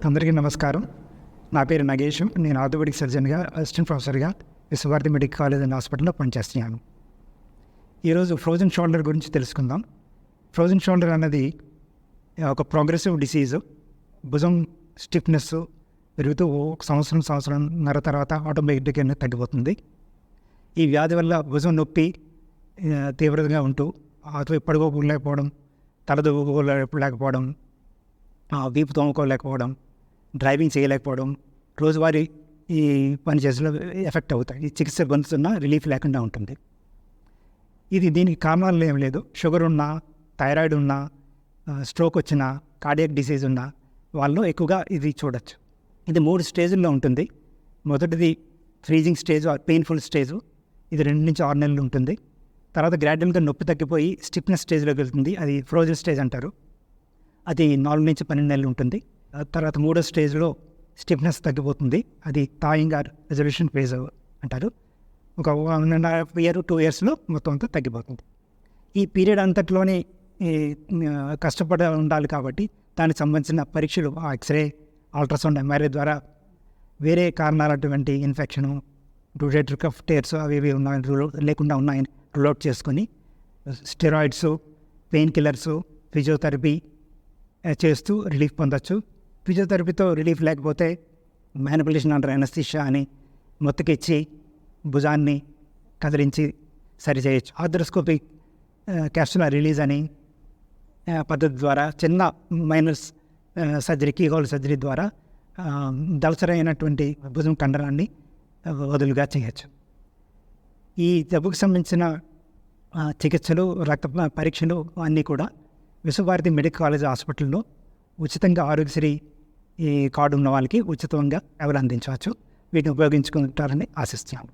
అందరికీ నమస్కారం. నా పేరు నగేష్. నేను ఆర్థోపెడిక్ సర్జన్గా అసిస్టెంట్ ప్రొఫెసర్గా విశ్వభారతి మెడికల్ కాలేజ్ అండ్ హాస్పిటల్లో పనిచేస్తున్నాను. ఈరోజు ఫ్రోజన్ షోల్డర్ గురించి తెలుసుకుందాం. ఫ్రోజన్ షోల్డర్ అన్నది ఒక ప్రోగ్రెసివ్ డిసీజు. భుజం స్టిఫ్నెస్ పెరుగుతూ సంవత్సరంన్నర తర్వాత ఆటోమేటిక్గా తగ్గిపోతుంది. ఈ వ్యాధి వల్ల భుజం నొప్పి తీవ్రంగా ఉంటూ అటు పడుకోలేకపోవడం, తలదూకోలేకపోవడం, వీపు తోముకోలేకపోవడం, డ్రైవింగ్ చేయలేకపోవడం, రోజువారీ ఈ పని చేసేలో ఎఫెక్ట్ అవుతాయి. ఈ చికిత్స పొందుతున్న రిలీఫ్ లేకుండా ఉంటుంది. దీనికి కారణాలు ఏం లేదు. షుగర్ ఉన్నా, థైరాయిడ్ ఉన్నా, స్ట్రోక్ వచ్చినా, కార్డియాక్ డిసీజ్ ఉన్నా వాళ్ళు ఎక్కువగా ఇది చూడొచ్చు. ఇది 3 స్టేజ్ల్లో ఉంటుంది. మొదటిది freezing stage or painful stage. ఇది 2 నుంచి 6 నెలలు ఉంటుంది. తర్వాత గ్రాడ్యువల్గా నొప్పి తగ్గిపోయి స్టిఫ్నెస్ స్టేజ్లోకి వెళ్తుంది. అది ఫ్రోజన్ స్టేజ్ అంటారు. అది 4 నుంచి 12 నెలలు ఉంటుంది. తర్వాత 3వ స్టేజ్లో స్టిఫ్నెస్ తగ్గిపోతుంది. అది థాయింగ్ ఆర్ రెజల్యూషన్ ఫేజ్ అంటారు. ఒక 1.5 year 2 yearsలో మొత్తం అంతా తగ్గిపోతుంది. ఈ పీరియడ్ అంతట్లోనే కష్టపడి ఉండాలి కాబట్టి దానికి సంబంధించిన పరీక్షలు ఎక్స్రే, అల్ట్రాసౌండ్, ఎంఆర్ఐ ద్వారా వేరే కారణాలటువంటి ఇన్ఫెక్షను, రూటేటర్ కఫ్ టేర్స్ అవి లేకుండా ఉన్నాయని రూల్ అవుట్ చేసుకొని స్టెరాయిడ్స్, పెయిన్ కిల్లర్స్, ఫిజియోథెరపీ చేస్తూ రిలీఫ్ పొందొచ్చు. ఫిజియోథెరపీతో రిలీఫ్ లేకపోతే మ్యానిపులేషన్ అండర్ అనస్థీషియా అని మొత్తకిచ్చి భుజాన్ని కదిలించి సరిచేయచ్చు. ఆర్థ్రోస్కోపిక్ క్యాప్సులర్ రిలీజ్ అని పద్ధతి ద్వారా చిన్న మైనర్స్ సర్జరీ, కీహోల్ సర్జరీ ద్వారా దళసరైనటువంటి భుజం కండరాన్ని వదులుగా చేయొచ్చు. ఈ జబ్బుకు సంబంధించిన చికిత్సలు, రక్త పరీక్షలు అన్నీ కూడా విశ్వభారతి మెడికల్ కాలేజ్ హాస్పిటల్లో ఉచితంగా ఆరోగ్యశ్రీ ఈ కార్డు ఉన్న వాళ్ళకి ఉచితంగా ఎవరు అందించవచ్చు. వీటిని ఉపయోగించుకుంటారని ఆశిస్తున్నాను.